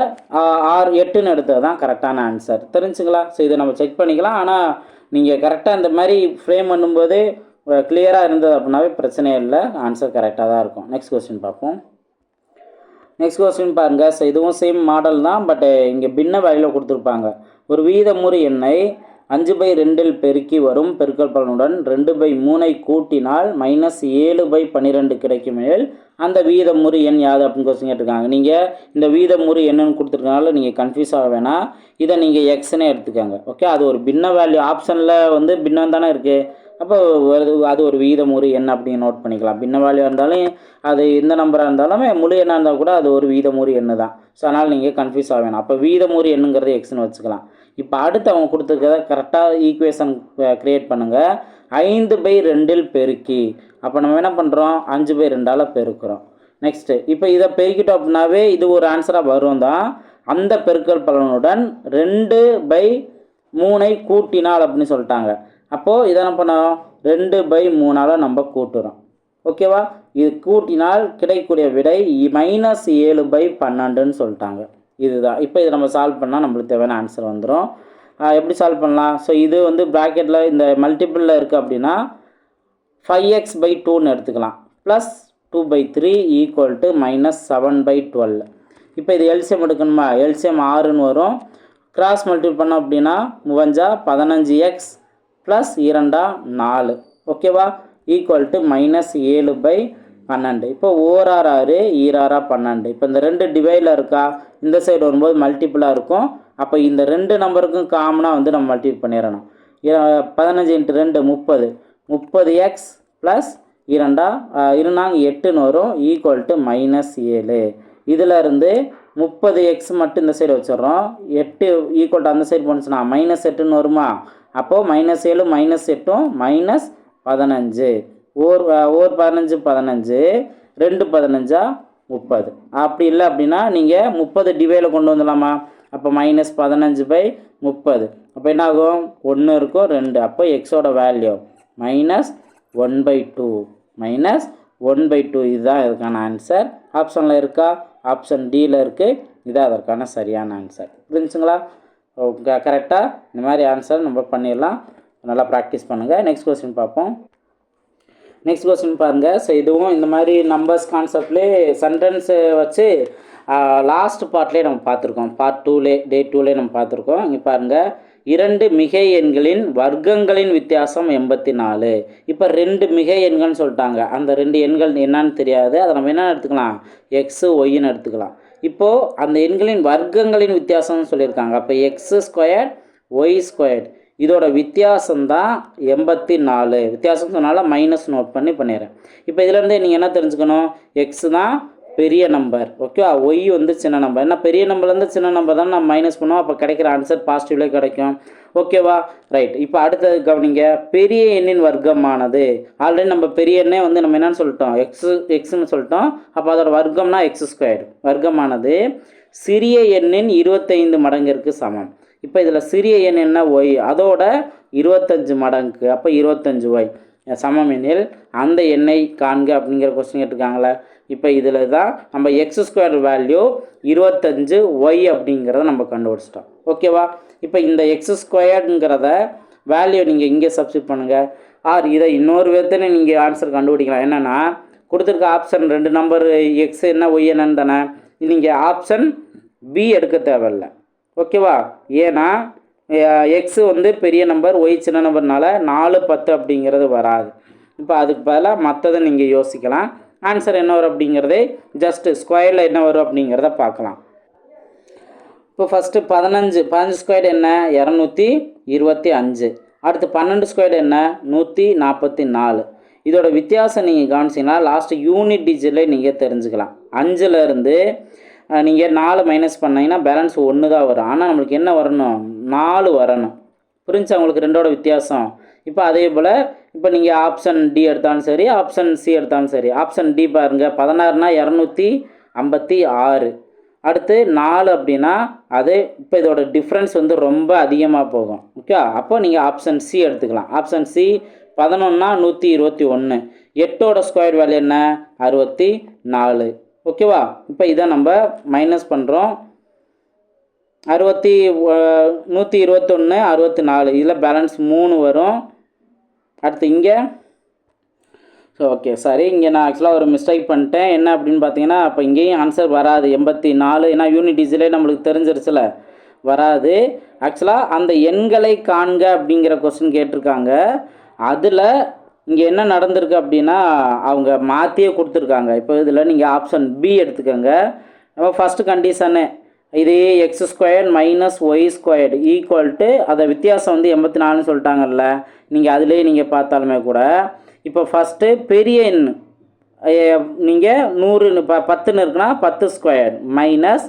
8ன்னு எடுத்தது தான் கரெக்டான ஆன்சர். தெரிஞ்சுங்களா? ஸோ இதை நம்ம செக் பண்ணிக்கலாம். ஆனால் நீங்கள் கரெக்டாக இந்த மாதிரி ஃப்ரேம் பண்ணும்போது கிளியராக இருந்தது அப்படின்னாவே பிரச்சனையே இல்லை, ஆன்சர் கரெக்டாக தான் இருக்கும். நெக்ஸ்ட் கொஸ்டின் பார்ப்போம். நெக்ஸ்ட் கொஸ்டின் பாருங்கள். ஸோ இதுவும் சேம் மாடல் தான், பட் இங்கே பின்ன வேல்யூவில் கொடுத்துருப்பாங்க. ஒரு வீதமுறு எண்ணை 5/2 பெருக்கி வரும் பெருக்கல் பலனுடன் 2/3 கூட்டினால் -7/12 கிடைக்கும் எனில் அந்த வீதமுறு எண் யாது அப்படின்னு கொஸ்டின் கேட்டிருக்காங்க. நீங்கள் இந்த வீதமுறு என்னன்னு கொடுத்துருக்கனால நீங்கள் கன்ஃபியூஸ் ஆக வேணாம். இதை நீங்கள் எக்ஸ்னே எடுத்துக்கோங்க. ஓகே, அது ஒரு பின்ன வேல்யூ ஆப்ஷனில் வந்து பின்னம் தானே இருக்குது. அப்போ அது ஒரு வீதமுறு எண் அப்படின்னு நோட் பண்ணிக்கலாம். பின்ன வேல்யூ இருந்தாலும் அது எந்த நம்பராக இருந்தாலுமே முழு எண்ணாக இருந்தால் கூட அது ஒரு வீதமுறு எண்ணு தான். ஸோ அதனால் நீங்கள் கன்ஃபியூஸ் ஆக வேணாம். அப்போ வீதமுறு எண்ணுங்கிறது எக்ஸ்னு வச்சுக்கலாம். இப்போ அடுத்து அவங்க கொடுத்துருக்கிறத கரெக்டாக ஈக்குவேஷன் க்ரியேட் பண்ணுங்கள். 5/2 பெருக்கி, அப்போ நம்ம என்ன பண்ணுறோம், 5/2 பெருக்கிறோம். நெக்ஸ்ட்டு இப்போ இதை பெருக்கிட்டோம் அப்படின்னாவே இது ஒரு ஆன்சராக வரும் தான். அந்த பெருக்கல் பலனுடன் 2/3 கூட்டினால் அப்படின்னு சொல்லிட்டாங்க. அப்போது இதை என்ன பண்ணோம், 2/3 நம்ம கூட்டுறோம். ஓகேவா, இது கூட்டினால் கிடைக்கக்கூடிய விடை -7/12 சொல்லிட்டாங்க. இதுதான். இப்போ இதை நம்ம சால்வ் பண்ணால் நம்மளுக்கு தேவையான ஆன்சர் வந்துடும். எப்படி சால்வ் பண்ணலாம்? ஸோ இது வந்து ப்ராக்கெட்டில் இந்த மல்டிபிளில் இருக்குது அப்படின்னா 5x/2ன்னு எடுத்துக்கலாம். ப்ளஸ் 2/3 = -7/12. இப்போ இது எல்சிஎம் எடுக்கணுமா? எல்சிஎம் 6ன்னு வரும். கிராஸ் மல்டிபிள் பண்ணோம் அப்படின்னா 15x + 2 4. ஓகேவா, = -7/12. இப்போ ஓரார் 6 ஈராரா 12. இப்போ இந்த 2 டிவைடில் இருக்கா, இந்த சைடு வரும்போது மல்டிபிளாக இருக்கும். அப்போ இந்த 2 நம்பருக்கும் காமனாக வந்து நம்ம மல்டிபிள் பண்ணிடணும். 15 × 2 30. 30x + 2 8ன்னு வரும். = -7. இதில் இருந்து 30x மட்டும் இந்த சைடு வச்சிடறோம். 8 = அந்த சைடு போணுச்சுன்னா -8ன்னு வருமா? அப்போது -7 -8 -15. ஓர் 15 15, 2 15 30. அப்படி இல்லை அப்படின்னா நீங்கள் 30 டிவைடில் கொண்டு வந்துடலாமா? அப்போ -15/30. அப்போ என்ன ஆகும், 1 இருக்கும் 2. அப்போ எக்ஸோட வேல்யூ -1/2. -1/2 இதுதான் இதுக்கான ஆன்சர். ஆப்ஷனில் இருக்கா? ஆப்ஷன் டியில் இருக்குது. இதுதான் அதற்கான சரியான ஆன்சர். புரிஞ்சுங்களா? கரெக்டாக இந்த மாதிரி ஆன்சர் நம்ம பண்ணிடலாம். நல்லா ப்ராக்டிஸ் பண்ணுங்கள். நெக்ஸ்ட் கொஸ்டின் பார்ப்போம். நெக்ஸ்ட் கொஸ்டின் பாருங்கள். ஸோ இதுவும் இந்த மாதிரி நம்பர்ஸ் கான்செப்ட்லேயே சென்டென்ஸை வச்சு லாஸ்ட் பார்ட்லேயே நம்ம பார்த்துருக்கோம். பார்ட் 2லே டே 2லே நம்ம பார்த்துருக்கோம். இங்கே பாருங்கள், 2 மிகை எண்களின் வர்க்கங்களின் வித்தியாசம் 84. இப்போ 2 மிகை எண்கள்னு சொல்லிட்டாங்க. அந்த 2 எண்கள் என்னன்னு தெரியாது. அதை நம்ம என்ன எடுத்துக்கலாம், எக்ஸு ஒய்ன்னு எடுத்துக்கலாம். இப்போது அந்த எண்களின் வர்க்கங்களின் வித்தியாசம்னு சொல்லியிருக்காங்க. அப்போ x² y², இதோட வித்தியாசம்தான் 84. வித்தியாசம் சொன்னால மைனஸ் நோட் பண்ணிடுறேன். இப்போ இதிலேருந்து நீங்கள் என்ன தெரிஞ்சுக்கணும், எக்ஸ் தான் பெரிய நம்பர், ஓகே, ஒய் வந்து சின்ன நம்பர். ஏன்னா பெரிய நம்பர்லேருந்து சின்ன நம்பர் தான் நம்ம மைனஸ் பண்ணுவோம். அப்போ கிடைக்கிற ஆன்சர் பாசிட்டிவ்லேயே கிடைக்கும். ஓகேவா, ரைட். இப்போ அடுத்தது கவனிங்க, பெரிய எண்ணின் வர்க்கமானது. ஆல்ரெடி நம்ம பெரிய எண்ணே வந்து நம்ம என்னன்னு சொல்லிட்டோம், எக்ஸ்ன்னு சொல்லிட்டோம். அப்போ அதோட வர்க்கம்னா x². வர்க்கமானது சிறிய எண்ணின் 25 மடங்கிற்கு சமம். இப்போ இதில் சிறிய எண் என்ன, ஒய், அதோட 25 மடங்கு. அப்போ 25y சமம் எனில் அந்த எண்ணை காண்க அப்படிங்கிற கொஸ்டின் கேட்டிருக்காங்களே. இப்போ இதில் தான் நம்ம x² வேல்யூ 25y அப்படிங்கிறத நம்ம கண்டுபிடிச்சிட்டோம். ஓகேவா, இப்போ இந்த x²ங்கிறத வேல்யூ நீங்கள் இங்கே சப்ஸ்டிட் பண்ணுங்கள். ஆர் இதை இன்னொரு விதத்தில் நீங்கள் ஆன்சர் கண்டுபிடிக்கலாம். என்னென்னா, கொடுத்துருக்க ஆப்ஷன் 2 நம்பர் எக்ஸ் என்ன ஒய் என்னன்னு தானே. நீங்கள் ஆப்ஷன் பி எடுக்க தேவையில்லை. ஓகேவா, ஏன்னா எக்ஸு வந்து பெரிய நம்பர், ஒய் சின்ன நம்பர்னால 4 10 அப்படிங்கிறது வராது. இப்போ அதுக்கு பதிலாக மற்றதை நீங்கள் யோசிக்கலாம். ஆன்சர் என்ன வரும் அப்படிங்கிறதே ஜஸ்ட்டு ஸ்கொயரில் என்ன வரும் அப்படிங்கிறத பார்க்கலாம். இப்போ ஃபஸ்ட்டு 15 என்ன, 225. அடுத்து 12 என்ன, 144. இதோட வித்தியாசம் நீங்கள் கவனிச்சிங்கன்னா லாஸ்ட்டு யூனிட் டிஜிட்டில் நீங்கள் தெரிஞ்சுக்கலாம். 5லேருந்து நீங்கள் 4 மைனஸ் பண்ணிங்கன்னா பேலன்ஸ் 1 தான் வரும். ஆனால் நம்மளுக்கு என்ன வரணும், 4 வரணும். புரிஞ்சா உங்களுக்கு ரெண்டோட வித்தியாசம்? இப்போ அதே போல் இப்போ நீங்கள் ஆப்ஷன் டி எடுத்தாலும் சரி, ஆப்ஷன் சி எடுத்தாலும் சரி. ஆப்ஷன் டி பாருங்கள், 16னா 256. அடுத்து 4 அப்படின்னா அது இப்போ இதோட டிஃப்ரென்ஸ் வந்து ரொம்ப அதிகமாக போகும். ஓகே, அப்போ நீங்கள் ஆப்ஷன் சி எடுத்துக்கலாம். ஆப்ஷன் சி 11னா 121. 8ஓட ஸ்கொயர் வேல்யூ என்ன, 64. ஓகேவா, இப்போ இதை நம்ம மைனஸ் பண்ணுறோம். 121 64. இதில் பேலன்ஸ் 3 வரும். அடுத்து இங்கே ஓகே சாரி, இங்கே நான் ஆக்சுவலாக ஒரு மிஸ்டேக் பண்ணிட்டேன். என்ன அப்படின்னு பார்த்தீங்கன்னா, அப்போ இங்கேயும் ஆன்சர் வராது 84. ஏன்னா யூனிட் டிஜிலே நம்மளுக்கு தெரிஞ்சிருச்சுல. வராது. ஆக்சுவலாக அந்த எண்களை காண்க அப்படிங்கிற கொஸ்டின் கேட்டிருக்காங்க. அதில் இங்கே என்ன நடந்திருக்கு அப்படின்னா அவங்க மாற்றியே கொடுத்துருக்காங்க. இப்போ இதில் நீங்கள் ஆப்ஷன் பி எடுத்துக்கோங்க. நம்ம ஃபஸ்ட்டு கண்டிஷனு இதே X squared minus Y squared equal to அதை வித்தியாசம் வந்து 84ன்னு சொல்லிட்டாங்கல்ல. நீங்கள் அதிலே நீங்கள் பார்த்தாலுமே கூட இப்போ ஃபஸ்ட்டு பெரிய எண் நீங்கள் 100 10ன்னு இருக்குன்னா 10 ஸ்கொயர் மைனஸ்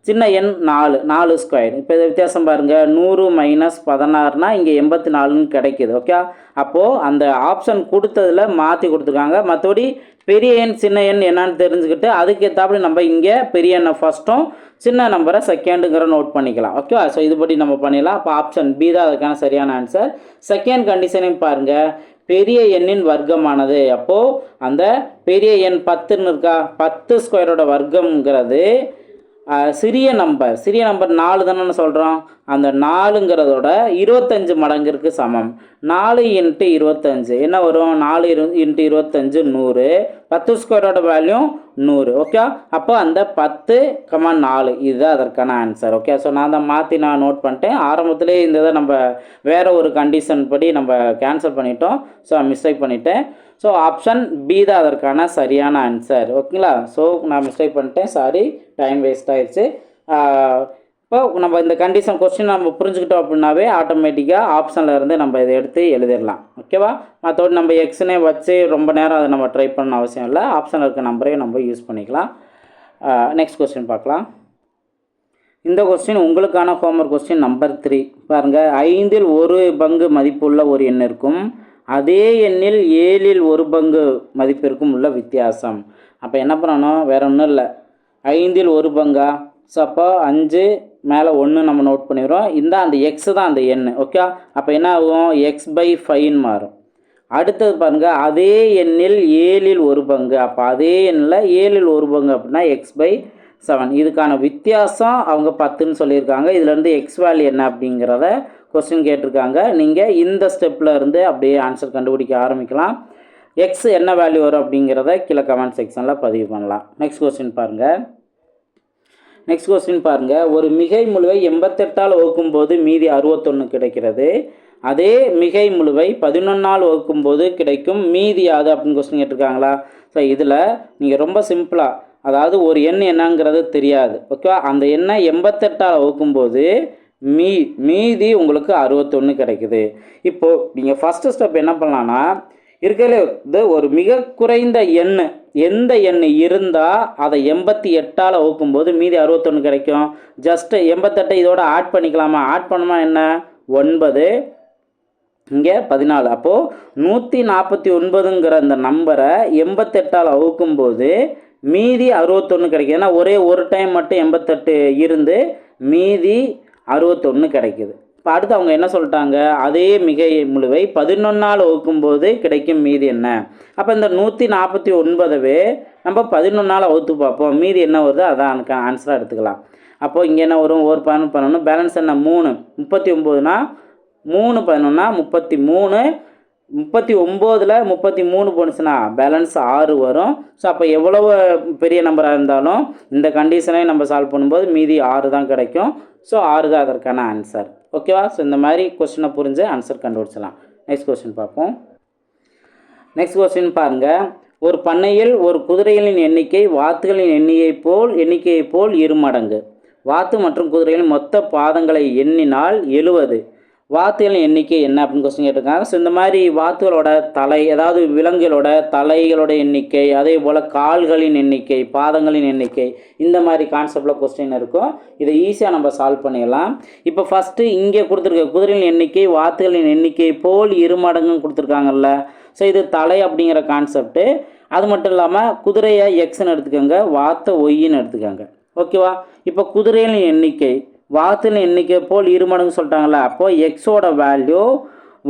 சின்ன எண் 4 ஸ்கொயர். இப்போ இது வித்தியாசம் பாருங்கள், 100 மைனஸ் 16னா இங்கே 84ன்னு கிடைக்கிது. ஓகே, அப்போது அந்த ஆப்ஷன் கொடுத்ததில் மாற்றி கொடுத்துருக்காங்க. மற்றபடி பெரிய எண் சின்ன எண் என்னான்னு தெரிஞ்சுக்கிட்டு அதுக்கு ஏற்றாப்புல நம்ம இங்கே பெரிய எண்ணை ஃபஸ்ட்டும் சின்ன நம்பரை செகண்டுங்கிற நோட் பண்ணிக்கலாம். ஓகேவா? ஸோ இதுபடி நம்ம பண்ணிடலாம். அப்போ ஆப்ஷன் பி தான் அதுக்கான சரியான ஆன்சர். செகண்ட் கண்டிஷனையும் பாருங்கள், பெரிய எண்ணின் வர்க்கமானது. அப்போது அந்த பெரிய எண் 10ன்னு இருக்கா, 10 ஸ்கொயரோட வர்க்கம்ங்கிறது சிறிய நம்பர் 4 தானே சொல்கிறோம். அந்த 4ங்கிறதோட 25 மடங்கிற்கு சமம். 4 × 25 என்ன வரும்? 4 × 25 100. 10 ஸ்கொயரோட வேல்யூ 100. ஓகே, அப்போ அந்த 10,4 இதுதான் அதற்கான ஆன்சர். ஓகே, ஸோ நான் அதை மாற்றி நான் நோட் பண்ணிட்டேன். ஆரம்பத்திலே இந்த இதை நம்ம வேறு ஒரு கண்டிஷன் படி நம்ம கேன்சல் பண்ணிட்டோம். ஸோ மிஸ்டேக் பண்ணிட்டேன். ஸோ ஆப்ஷன் பி தான் அதற்கான சரியான ஆன்சர். ஓகேங்களா? ஸோ நான் மிஸ்டேக் பண்ணிட்டேன், சாரி, டைம் வேஸ்ட் ஆயிடுச்சு. இப்போ நம்ம இந்த கண்டிஷன் கொஸ்டின் நம்ம புரிஞ்சுக்கிட்டோம் அப்படின்னாவே ஆட்டோமேட்டிக்காக ஆப்ஷனில் இருந்து நம்ம இதை எடுத்து எழுதிடலாம். ஓகேவா? மற்றபடி நம்ம எக்ஸ்னே வச்சு ரொம்ப நேரம் அதை நம்ம ட்ரை பண்ண அவசியம் இல்லை. ஆப்ஷனில் இருக்க நம்பரையும் நம்ம யூஸ் பண்ணிக்கலாம். நெக்ஸ்ட் கொஸ்டின் பார்க்கலாம். இந்த கொஸ்டின் உங்களுக்கான ஹோம்ஒர்க் கொஸ்டின் நம்பர் 3 பாருங்கள். 5இல் 1 பங்கு மதிப்புள்ள ஒரு எண் இருக்கும், அதே எண்ணில் 7இல் 1 பங்கு மதிப்பிற்கும் உள்ள வித்தியாசம். அப்போ என்ன பண்ணணும்? வேறு ஒன்றும் இல்லை, 5இல் 1 பங்கா. ஸோ அப்போ 5 மேலே 1 நம்ம நோட் பண்ணிடுறோம். அந்த எக்ஸ் தான் அந்த எண். ஓகே, அப்போ என்ன ஆகும்? x/5ன்னு மாறும். அடுத்தது பாருங்கள், அதே எண்ணில் 7இல் 1 பங்கு. அப்போ அதே எண்ணில் 7இல் 1 பங்கு அப்படின்னா x/7. இதுக்கான வித்தியாசம் அவங்க 10ன்னு சொல்லியிருக்காங்க. இதுலேருந்து எக்ஸ் வேல்யூ என்ன அப்படிங்கிறத கொஸ்டின் கேட்டிருக்காங்க. நீங்கள் இந்த ஸ்டெப்பில் இருந்து அப்படியே ஆன்சர் கண்டுபிடிக்க ஆரம்பிக்கலாம். எக்ஸ் என்ன வேல்யூ வரும் அப்படிங்கிறத கீழே கமெண்ட் செக்ஷனில் பதிவு பண்ணலாம். நெக்ஸ்ட் கொஸ்டின் பாருங்கள். ஒரு மிகை முழுவை 88ஆல் வகுக்கும்போது மீதி 61 கிடைக்கிறது. அதே மிகை முழுவை 11ஆல் வகுக்கும்போது கிடைக்கும் மீதி யாது அப்படின்னு கொஸ்டின் கேட்டிருக்காங்களா? ஸோ இதில் நீங்கள் ரொம்ப சிம்பிளாக, அதாவது ஒரு எண் என்னங்கிறது தெரியாது. ஓகே, அந்த எண்ணை 88ஆல் வகுக்கும்போது மீதி உங்களுக்கு 61 கிடைக்குது. இப்போது நீங்கள் ஃபஸ்ட்டு ஸ்டெப் என்ன பண்ணலான்னா, இருக்கிறது ஒரு மிக குறைந்த எண் எந்த எண் இருந்தால் அதை 88ஆல் வகுக்கும்போது மீதி 61 கிடைக்கும். ஜஸ்ட்டு 88 இதோட ஆட் பண்ணிக்கலாமா? ஆட் பண்ணோமா என்ன? 9 இங்கே 14. அப்போது 149ங்கிற அந்த நம்பரை 88ஆல் வகுக்கும்போது மீதி 61 கிடைக்குது. ஏன்னா ஒரே ஒரு டைம் மட்டும் 88 இருந்து மீதி 61 கிடைக்குது. இப்போ அடுத்து அவங்க என்ன சொல்லிட்டாங்க? அதே மிகை முழுவை 11ஆல் வகுக்கும்போது கிடைக்கும் மீதி என்ன? அப்போ இந்த 149வே நம்ம 11ஆல் வகுத்து பார்ப்போம். மீதி என்ன வருது அதான் எனக்கு ஆன்சராக எடுத்துக்கலாம். அப்போது இங்கே என்ன வரும்? ஒரு 11 பண்ணணும், பேலன்ஸ் என்ன? 3. 39னா 3 11னா 33. 39ல் 33 போணுச்சுன்னா பேலன்ஸ் 6 வரும். ஸோ அப்போ எவ்வளவு பெரிய நம்பராக இருந்தாலும் இந்த கண்டிஷனை நம்ம சால்வ் பண்ணும்போது மீதி 6 தான் கிடைக்கும். ஸோ 6 தான் அதற்கான ஆன்சர். ஓகேவா? ஸோ இந்த மாதிரி கொஸ்டினை புரிஞ்சு ஆன்சர் கண்டுபிடிச்சலாம். நெக்ஸ்ட் கொஸ்டின் பார்ப்போம். நெக்ஸ்ட் கொஸ்டின் பாருங்கள். ஒரு பண்ணையில் ஒரு குதிரைகளின் எண்ணிக்கை வாத்துகளின் எண்ணிக்கையை போல் 2 மடங்கு. வாத்து மற்றும் குதிரைகளின் மொத்த பாதங்களை எண்ணினால் 70. வாத்துகளின் எண்ணிக்கை என்ன அப்படின்னு கொஸ்டின் கேட்டிருக்காங்க. ஸோ இந்த மாதிரி வாத்துகளோட தலை, அதாவது விலங்குகளோட தலைகளோட எண்ணிக்கை, அதே போல் கால்களின் எண்ணிக்கை, பாதங்களின் எண்ணிக்கை, இந்த மாதிரி கான்செப்டில் கொஸ்டின் இருக்கும். இதை ஈஸியாக நம்ம சால்வ் பண்ணிடலாம். இப்போ ஃபஸ்ட்டு இங்கே கொடுத்துருக்க குதிரைகளின் எண்ணிக்கை வாத்துகளின் எண்ணிக்கை போல் 2 மடங்குன்னு கொடுத்துருக்காங்கல்ல. ஸோ இது தலை அப்படிங்கிற கான்செப்ட்டு. அது மட்டும் இல்லாமல் குதிரையை எக்ஸ்ன்னு எடுத்துக்கோங்க, வாத்தை ஒய்ன்னு எடுத்துக்கோங்க. ஓகேவா? இப்போ குதிரைகளின் எண்ணிக்கை வாத்துகளின் எண்ணிக்கை போல் 2 மடங்கு சொல்லிட்டாங்களே. அப்போது எக்ஸோட வேல்யூ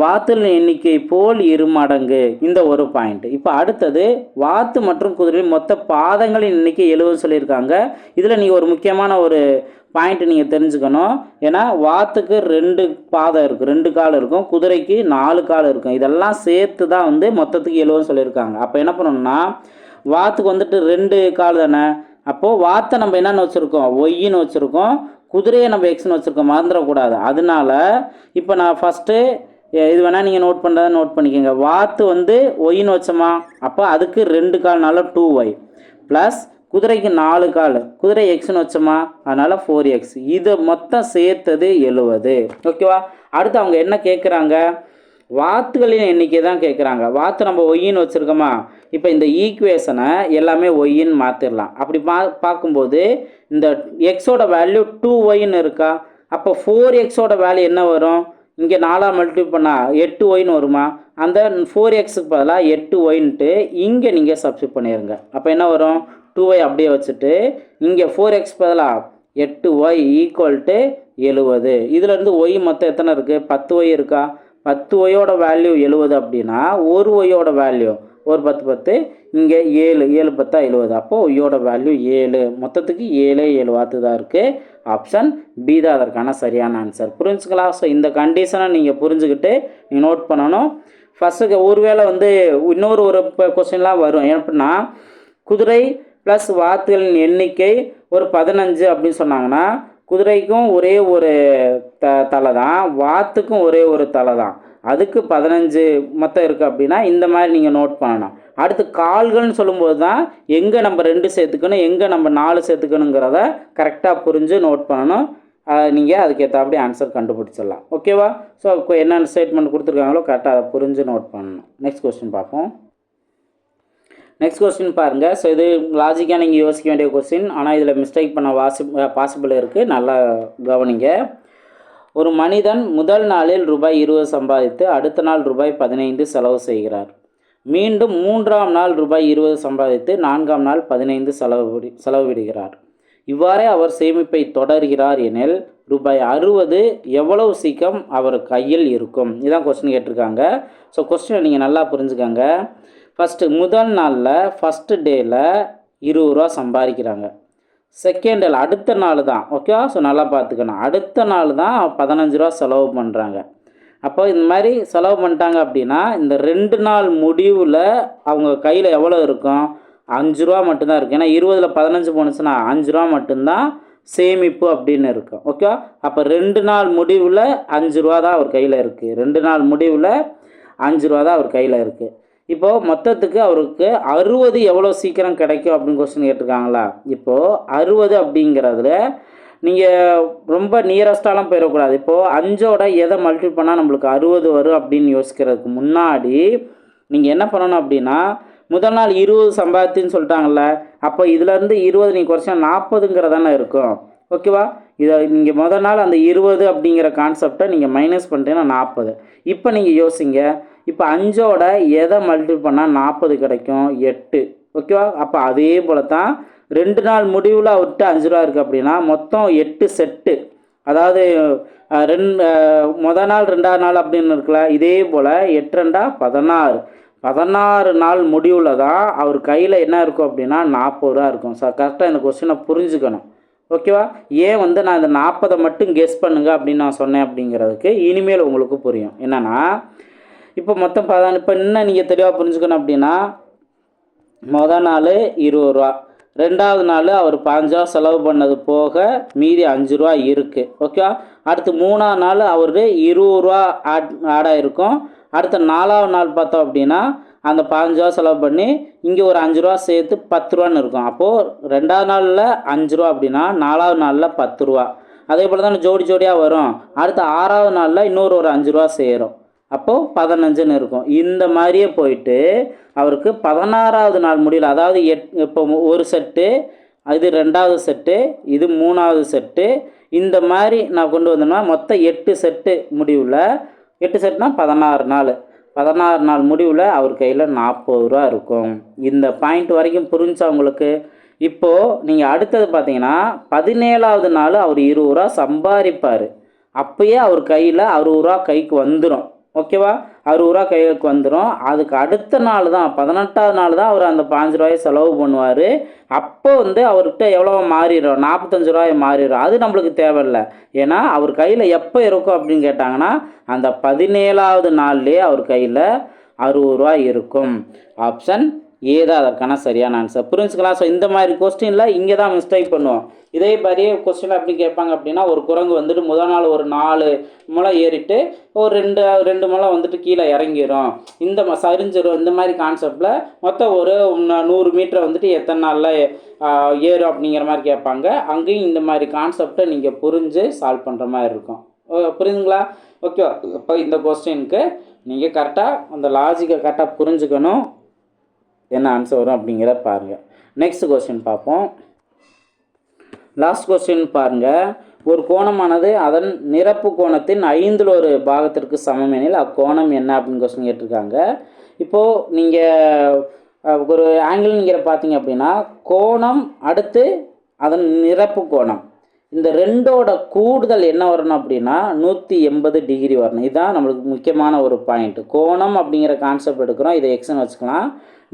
வாத்துகளின் எண்ணிக்கை போல் 2 மடங்கு, இந்த ஒரு பாயிண்ட். இப்போ அடுத்தது வாத்து மற்றும் குதிரையின் மொத்த பாதங்களின் எண்ணிக்கை 70 சொல்லியிருக்காங்க. இதில் நீங்கள் ஒரு முக்கியமான ஒரு பாயிண்ட் நீங்கள் தெரிஞ்சுக்கணும். ஏன்னா வாத்துக்கு 2 பாதம் இருக்குது, 2 கால் இருக்கும், குதிரைக்கு 4 கால் இருக்கும். இதெல்லாம் சேர்த்து தான் வந்து மொத்தத்துக்கு 70 சொல்லியிருக்காங்க. அப்போ என்ன பண்ணணும்னா, வாத்துக்கு வந்துட்டு 2 கால் தானே. அப்போது வாத்தை நம்ம என்னென்னு வச்சுருக்கோம்? ஒய்ன்னு வச்சுருக்கோம். குதிரையை நம்ம எக்ஸ்னு வச்சுருக்கோம், மறந்துடக்கூடாது. அதனால இப்போ நான் ஃபஸ்ட்டு இது வேணால் நீங்கள் நோட் பண்ணுறதை நோட் பண்ணிக்கோங்க. வாத்து வந்து ஒய்ன்னு வச்சோமா, அப்போ அதுக்கு 2 கால்னால 2y ப்ளஸ் குதிரைக்கு 4 கால், குதிரை எக்ஸ்னு வச்சோமா, அதனால் 4x. இது மொத்தம் சேர்த்தது 70. ஓகேவா? அடுத்து அவங்க என்ன கேட்குறாங்க, வாத்துகளின் எண்ணிக்கை தான் கேட்குறாங்க. வாத்து நம்ம ஒய்ன்னு வச்சுருக்கோமா, இப்போ இந்த ஈக்குவேஷனை எல்லாமே ஒய்ன்னு மாற்றிடலாம். அப்படி பார்க்கும்போது இந்த எக்ஸோட வேல்யூ 2yன்னு இருக்கா, அப்போ 4xோட வேல்யூ என்ன வரும், இங்கே 4 மல்டிப்ளை பண்ணால் 8yன்னு வருமா, அந்த 4xக்கு பதிலாக 8yன்ட்டு இங்கே நீங்கள் சப்ஸ்டிட் பண்ணிடுங்க. அப்போ என்ன வரும், 2y அப்படியே வச்சுட்டு இங்கே 4x பதிலாக 8y ஈக்குவல் டு 70. இதுலேருந்து ஒய் மொத்தம் எத்தனை இருக்குது, 10y இருக்கா, 10yயோட வேல்யூ 70 அப்படின்னா ஒரு ஒய்யோட வேல்யூ ஒரு 10 10 இங்கே 7 7 10 70. அப்போது ஒய்யோட வேல்யூ 7. மொத்தத்துக்கு 7 வாத்து தான் இருக்குது. ஆப்ஷன் பி தான் அதற்கான சரியான ஆன்சர். புரிஞ்சுங்களா? ஸோ இந்த கண்டிஷனை நீங்கள் புரிஞ்சுக்கிட்டு நீங்கள் நோட் பண்ணணும். ஃபஸ்ட்டுக்கு ஒருவேளை வந்து இன்னொரு ஒரு கொஸ்டின்லாம் வரும். எப்படின்னா குதிரை ப்ளஸ் வாத்துகளின் எண்ணிக்கை ஒரு 15 அப்படின்னு சொன்னாங்கன்னா குதிரைக்கும் ஒரே ஒரு தலை தான், வாத்துக்கும் ஒரே ஒரு தலை தான், அதுக்கு 15 மொத்தம் இருக்குது அப்படின்னா இந்த மாதிரி நீங்கள் நோட் பண்ணணும். அடுத்து கால்கள்னு சொல்லும்போது தான் எங்கே நம்ம 2 சேர்த்துக்கணும், எங்கே நம்ம 4 சேர்த்துக்கணுங்கிறத கரெக்டாக புரிஞ்சு நோட் பண்ணணும். நீங்கள் அதுக்கேற்றாப்படி ஆன்சர் கண்டுபிடிச்சிடலாம். ஓகேவா? ஸோ என்னென்ன ஸ்டேட்மெண்ட் கொடுத்துருக்காங்களோ கரெக்டாக அதை புரிஞ்சு நோட் பண்ணணும். நெக்ஸ்ட் கொஸ்டின் பார்ப்போம். நெக்ஸ்ட் கொஸ்டின் பாருங்கள். ஸோ இது லாஜிக்காக நீங்கள் யோசிக்க வேண்டிய கொஸ்டின், ஆனால் இதில் மிஸ்டேக் பண்ண பாசிபிள் இருக்குது. நல்லா கவனிங்க. ஒரு மனிதன் முதல் நாளில் ரூபாய் 20 சம்பாதித்து அடுத்த நாள் ரூபாய் 15 செலவு செய்கிறார். மீண்டும் 3ஆம் நாள் ரூபாய் 20 சம்பாதித்து 4ஆம் நாள் 15 செலவிடுகிறார். இவ்வாறே அவர் சேமிப்பை தொடர்கிறார் எனில் ரூபாய் 60 எவ்வளவு சீக்கிரம் அவர் கையில் இருக்கும்? இதான் கொஸ்டின் கேட்டிருக்காங்க. ஸோ கொஸ்டினை நீங்கள் நல்லா புரிஞ்சுக்கோங்க. ஃபஸ்ட்டு முதல் நாளில் ஃபஸ்ட்டு டேயில் 20 ரூபா சம்பாதிக்கிறாங்க. செகண்ட் டேயில் அடுத்த நாள் தான், ஓகேவா? ஸோ நல்லா பார்த்துக்கணும். அடுத்த நாள் தான் 15 ரூபா செலவு பண்ணுறாங்க. அப்போ இந்த மாதிரி செலவு பண்ணிட்டாங்க அப்படின்னா இந்த 2 நாள் முடிவில் அவங்க கையில் எவ்வளோ இருக்கும், 5 ரூபா மட்டும்தான் இருக்குது. ஏன்னா 20ல் 15 போணுச்சுன்னா 5 ரூபா மட்டும்தான் சேமிப்பு அப்படின்னு இருக்கும். ஓகேவா? அப்போ 2 நாள் முடிவில் 5 ரூபா தான் அவர் கையில் இருக்குது. 2 நாள் முடிவில் 5 ரூபா தான் அவர் கையில் இருக்குது. இப்போது மொத்தத்துக்கு அவருக்கு 60 எவ்வளோ சீக்கிரம் கிடைக்கும் அப்படின்னு கொஸ்டின் கேட்டிருக்காங்களா. இப்போது 60 அப்படிங்கிறதுல நீங்கள் ரொம்ப நியரஸ்டாலாம் போயிடக்கூடாது. இப்போது 5ஓட எதை மல்டிப்ளை பண்ணால் நம்மளுக்கு 60 வரும் அப்படின்னு யோசிக்கிறதுக்கு முன்னாடி நீங்கள் என்ன பண்ணணும் அப்படின்னா, முதல் நாள் 20 சம்பாதித்துன்னு சொல்லிட்டாங்கல்ல, அப்போ இதுலேருந்து 20 நீங்கள் குறைச்சா 40ங்கிறதானே இருக்கும். ஓகேவா? இதை நீங்கள் முதல் நாள் அந்த 20 அப்படிங்கிற கான்செப்டை நீங்கள் மைனஸ் பண்ணிட்டீங்கன்னா 40. இப்போ நீங்கள் யோசிங்க, இப்போ 5ஓட எதை மல்டிப்ளை பண்ணால் 40 கிடைக்கும், 8. ஓகேவா? அப்போ அதே போல் தான் 2 நாள் முடிவில் அவர்கிட்ட 5 ரூபா இருக்குது அப்படின்னா மொத்தம் 8 செட்டு, அதாவது மொதல் நாள் 2ஆவது நாள் அப்படின்னு இருக்குல்ல, இதே போல் 8 2 16 நாள் முடிவில் தான் அவர் கையில் என்ன இருக்கும் அப்படின்னா 40 ரூபா இருக்கும். ஸோ கரெக்டாக இந்த கொஸ்டினை புரிஞ்சுக்கணும். ஓகேவா? ஏன் வந்து நான் இந்த 40 மட்டும் கெஸ் பண்ணுங்க அப்படின்னு நான் சொன்னேன் அப்படிங்கிறதுக்கு இனிமேல் உங்களுக்கு புரியும். என்னென்னா இப்போ மொத்தம் இப்போ இன்னும் நீங்கள் தெளிவாக புரிஞ்சுக்கணும் அப்படின்னா மொதல் நாள் 20 ரூபா, 2ஆவது நாள் அவர் 5 ரூபா செலவு பண்ணது போக மீதி 5 ரூபா இருக்குது. ஓகேவா? அடுத்து 3ஆவது நாள் அவருக்கு 20 ரூபா ஆடாக இருக்கும். அடுத்த 4ஆவது நாள் பார்த்தோம் அப்படின்னா அந்த 15 ரூபா செலவு பண்ணி இங்கே ஒரு 5 ரூபா சேர்த்து 10 ரூபான்னு இருக்கும். அப்போது 2ஆவது நாளில் 5 ரூபா அப்படின்னா 4ஆவது நாளில் 10 ரூபா. அதே போல் தான் ஜோடி ஜோடியாக வரும். அடுத்த 6ஆவது நாளில் இன்னொரு 5 ரூபா சேரும். அப்போது 15ன்னு இருக்கும். இந்த மாதிரியே போயிட்டு அவருக்கு 16ஆவது நாள் முடியல, அதாவது இப்போ ஒரு செட்டு, இது 2ஆவது செட்டு, இது 3ஆவது செட்டு, இந்த மாதிரி நான் கொண்டு வந்தோம்னா மொத்தம் 8 செட்டு முடிவில், 8 செட்னா 16 நாள், 16 நாள் முடிவில் அவர் கையில் 40 ரூபா இருக்கும். இந்த பாயிண்ட் வரைக்கும் புரிஞ்சா உங்களுக்கு? இப்போது நீங்கள் அடுத்தது பார்த்தீங்கன்னா 17ஆவது நாள் அவர் 20 ரூபா சம்பாதிப்பார். அப்போயே அவர் கையில் 60 ரூபா கைக்கு வந்துடும். ஓகேவா? 60 ரூபா கைக்கு வந்துடும். அதுக்கு அடுத்த நாள் தான் 18ஆவது நாள் தான் அவர் அந்த 5 ரூபாயை செலவு பண்ணுவார். அப்போ வந்து அவர்கிட்ட எவ்வளோ மாறிடும், 45 ரூபாய் மாறிடும். அது நம்மளுக்கு தேவையில்லை. ஏன்னா அவர் கையில் எப்போ இருக்கும் அப்படின்னு கேட்டாங்கன்னா அந்த 17ஆவது நாள்லேயே அவர் கையில் 60 ரூபா இருக்கும். ஆப்ஷன் ஏ தான் அதற்கான சரியான ஆன்சர். புரிஞ்சுக்கலாம். ஸோ இந்த மாதிரி கொஸ்டினில் இங்கே தான் மிஸ்டேக் பண்ணுவோம். இதே மாதிரியே கொஸ்டின் அப்படி கேட்பாங்க அப்படின்னா, ஒரு குரங்கு வந்துட்டு முதல் நாள் ஒரு 4 முளை ஏறிட்டு ஒரு 2 முளை வந்துட்டு கீழே இறங்கிடும், இந்த சரிஞ்சிடும், இந்த மாதிரி கான்செப்டில் மொத்தம் ஒரு 100 மீட்டரை வந்துட்டு எத்தனை நாளில் ஏறும் அப்படிங்கிற மாதிரி கேட்பாங்க. அங்கேயும் இந்த மாதிரி கான்செப்டை நீங்கள் புரிஞ்சு சால்வ் பண்ணுற மாதிரி இருக்கும். புரியுதுங்களா? ஓகே. இப்போ இந்த கொஸ்டினுக்கு நீங்கள் கரெக்டாக அந்த லாஜிக்கை கரெக்டாக புரிஞ்சுக்கணும். என்ன ஆன்சர் வரும் அப்படிங்கிறத பாருங்கள். நெக்ஸ்ட் கொஸ்டின் பார்ப்போம். லாஸ்ட் கொஸ்டின் பாருங்கள். ஒரு கோணமானது அதன் நிரப்பு கோணத்தின் 1/5 சமம் எனில் அக்கோணம் என்ன அப்படின்னு கொஸ்டின் கேட்டிருக்காங்க. இப்போது நீங்கள் ஒரு ஆங்கிள்ங்கிற பார்த்தீங்க அப்படின்னா, கோணம் அடுத்து அதன் நிரப்பு கோணம், இந்த ரெண்டோட கூடுதல் என்ன வரணும் அப்படின்னா 180 டிகிரி வரணும். இதுதான் நம்மளுக்கு முக்கியமான ஒரு பாயிண்ட். கோணம் அப்படிங்கிற கான்செப்ட் எடுக்கிறோம், இதை எக்ஸ்ன்னு வச்சுக்கலாம்.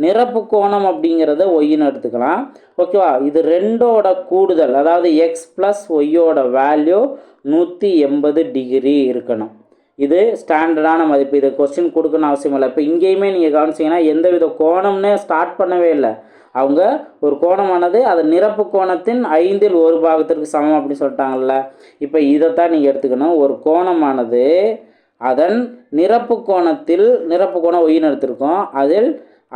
நிரப்பு கோணம் அப்படிங்கிறத ஒய்ன்னு எடுத்துக்கலாம். ஓகேவா? இது ரெண்டோட கூடுதல், அதாவது எக்ஸ் ப்ளஸ் ஒய்யோட வேல்யூ 180 டிகிரி இருக்கணும். இது ஸ்டாண்டர்டான மதிப்பு. இது கொஸ்டின் கொடுக்கணும்னு அவசியம் இல்லை. இப்போ இங்கேயுமே நீங்கள் கவனிச்சிங்கன்னா எந்த வித கோணம்னே ஸ்டார்ட் பண்ணவே இல்லை. அவங்க ஒரு கோணமானது அது நிரப்பு கோணத்தின் 1/5 சமம் அப்படின்னு சொல்லிட்டாங்கல்ல. இப்போ இதைத்தான் நீங்கள் எடுத்துக்கணும். ஒரு கோணமானது அதன் நிரப்பு கோணம் ஒய்ன்னு எடுத்திருக்கோம், அதில்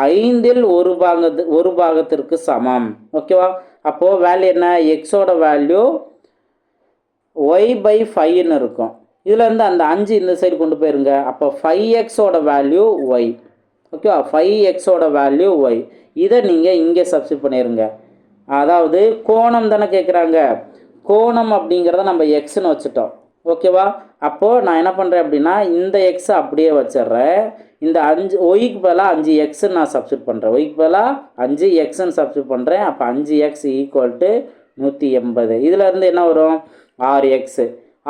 1/5 சமம். ஓகேவா? அப்போது வேல்யூ என்ன? எக்ஸோட வேல்யூ y/5ன்னு இருக்கும். இதில் இருந்து அந்த 5 இந்த சைடு கொண்டு போயிருங்க. அப்போ 5xோட வேல்யூ y. ஓகேவா? 5xோட வேல்யூ y. இதை நீங்கள் இங்கே சப்ஸ்டிட் பண்ணிடுங்க. அதாவது கோணம் தானே கேட்குறாங்க. கோணம் அப்படிங்கிறத நம்ம எக்ஸ்ன்னு வச்சுட்டோம். ஓகேவா? அப்போது நான் என்ன பண்ணுறேன் அப்படின்னா, இந்த எக்ஸை அப்படியே வச்சிட்றேன். இந்த 5 ஒய்க்கு பதிலாக 5xன்னு நான் சப்ஸ்டிட் பண்ணுறேன். ஒய்க்கு பதிலாக 5xன்னு சப்ஸ்டிட் பண்ணுறேன். அப்போ 5x = 180. இதில் இருந்து என்ன வரும்? 6x.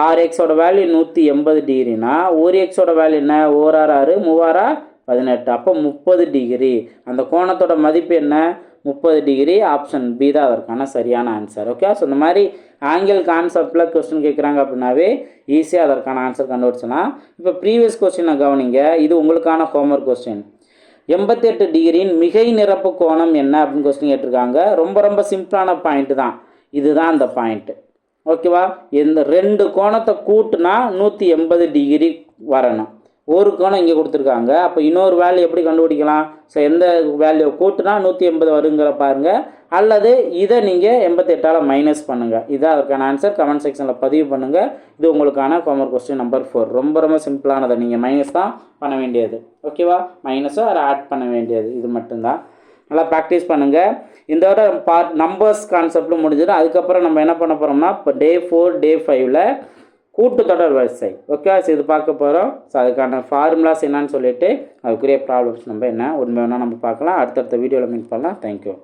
6xோட வேல்யூ 180 டிகிரினா 1xோட வேல்யூ என்ன? 1 6 3 18. அப்போ 30 டிகிரி. அந்த கோணத்தோட மதிப்பு என்ன? 30 டிகிரி. ஆப்ஷன் பி தான் அதற்கான சரியான ஆன்சர். ஓகே. ஸோ இந்த மாதிரி ஆங்கிள் கான்செப்டில் கொஸ்டின் கேட்குறாங்க அப்படின்னாவே ஈஸியாக அதற்கான ஆன்சர் கண்டுபிடிச்சலாம். இப்போ ப்ரீவியஸ் கொஸ்டினை கவனிங்க. இது உங்களுக்கான ஹோம்ஒர்க் கொஸ்டின். 88 டிகிரியின் மிகை நிரப்பு கோணம் என்ன அப்படின்னு கொஸ்டின் கேட்டிருக்காங்க. ரொம்ப ரொம்ப சிம்பிளான பாயிண்ட் தான். இதுதான் அந்த பாயிண்ட்டு. ஓகேவா? இந்த 2 கோணத்தை கூட்டுனா 180 டிகிரி வரணும். ஒரு கோணம் இங்கே கொடுத்துருக்காங்க. அப்போ இன்னொரு வேல்யூ எப்படி கண்டுபிடிக்கலாம்? ஸோ எந்த வேல்யூ கூட்டுனா 180 வருங்கிற பாருங்கள். அல்லது இதை நீங்கள் 88ஆல் மைனஸ் பண்ணுங்கள். இதான் அதற்கான ஆன்சர். கமெண்ட் செக்ஷனில் பதிவு பண்ணுங்கள். இது உங்களுக்கான ஹோம்ஒர்க் கொஸ்டின் நம்பர் 4. ரொம்ப ரொம்ப சிம்பிளானதை. நீங்கள் மைனஸ் தான் பண்ண வேண்டியது. ஓகேவா? மைனஸோ அதை ஆட் பண்ண வேண்டியது. இது மட்டும்தான். நல்லா ப்ராக்டிஸ் பண்ணுங்கள். இந்த விட நம்பர்ஸ் கான்செப்டும் முடிஞ்சிடும். அதுக்கப்புறம் நம்ம என்ன பண்ண போகிறோம்னா, இப்போ டே 4 டே 5ல் கூட்டுத்தொடர் வரிசை. ஓகே. ஸோ இது பார்க்க போகிறோம். ஸோ அதுக்கான ஃபார்முலாஸ் என்னன்னு சொல்லிவிட்டு அதுக்குரிய ப்ராப்ளம்ஸ் நம்ம என்ன உண்மை வேணால் நம்ம பார்க்கலாம். அடுத்தடுத்த வீடியோவில் மீட் பண்ணலாம். தேங்க்யூ.